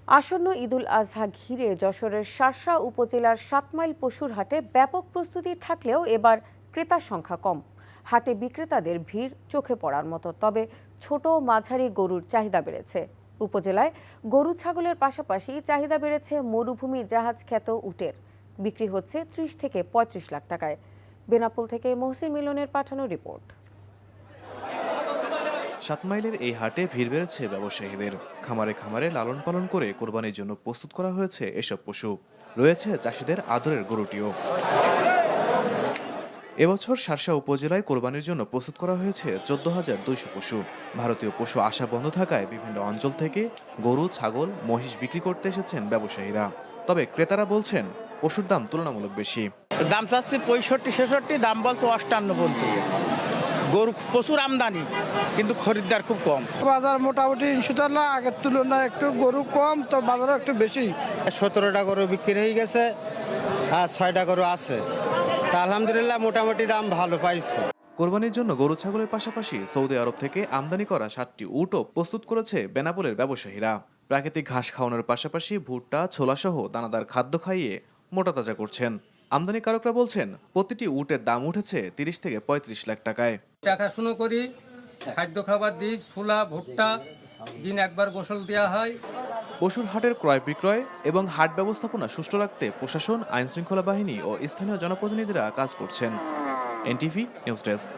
আসন্ন ঈদুল আজহা ঘিরে যশোরের শার্শা উপজেলার ৭ মাইল পশুর হাটে ব্যাপক প্রস্তুতি থাকলেও এবার ক্রেতার সংখ্যা কম। হাটে বিক্রেতাদের ভিড় চোখে পড়ার মতো, তবে ছোট মাঝারি গরুর চাহিদা বেড়েছে। উপজেলায় গরু ছাগলের পাশাপাশি চাহিদা বেড়েছে মরুভূমি জাহাজ খ্যাত উটের। বিক্রি হচ্ছে ৩০ থেকে ৩৫ লাখ টাকায়। বেনাপোল থেকে মহসিন মিলনের পাঠানো রিপোর্ট। ৭ মাইলের এই হাটে ভিড় বেড়েছে ব্যবসায়ীদের। খামারে খামারে লালন পালন করে কোরবানির জন্য প্রস্তুত করা হয়েছে এসব পশু। রয়েছে চাষিদের আদরের গরুটিও। এবছর শার্শা উপজেলায় কোরবানির জন্য প্রস্তুত করা হয়েছে ১৪,২০০ পশু। ভারতীয় পশু আসা বন্ধ থাকায় বিভিন্ন অঞ্চল থেকে গরু, ছাগল, মহিষ বিক্রি করতে এসেছেন ব্যবসায়ীরা। তবে ক্রেতারা বলছেন পশুর দাম তুলনামূলক বেশি। দাম চাচ্ছি ৬৫-৬৬, দাম বলছে ৫৮ পর্যন্ত। গরু প্রচুর আমদানি, কিন্তু খরিদ্দার খুব কম। বাজার মোটামুটি ইনশাআল্লাহ আগের তুলনায় একটু গরু কম, তো বাজারও একটু বেশি। ১৭টা গরু বিক্রি হয়ে গেছে আর ৬টা গরু আছে, তা আলহামদুলিল্লাহ মোটামুটি দাম ভালো পাইছে। কোরবানির জন্য গরু ছাগলের পাশাপাশি সৌদি আরব থেকে আমদানি করা ৭টি উটও প্রস্তুত করেছে বেনাপোলের ব্যবসায়ীরা। প্রাকৃতিক ঘাস খাওয়ানোর পাশাপাশি ভুট্টা, ছোলাসহ দানাদার খাদ্য খাইয়ে মোটা তাজা করছেন। আমদানিকারকরা বলছেন প্রতিটি উটের দাম উঠেছে ৩০ থেকে ৩৫ লাখ টাকায়। দেখাশুনো করি, খাদ্য খাবার দিই, ছোলা, ভুট্টা, দিন একবার গোসল দেওয়া হয়। পশুর হাটের ক্রয় বিক্রয় এবং হাট ব্যবস্থাপনা সুষ্ঠু রাখতে প্রশাসন, আইনশৃঙ্খলা বাহিনী ও স্থানীয় জনপ্রতিনিধিরা কাজ করছেন। NTV news desk.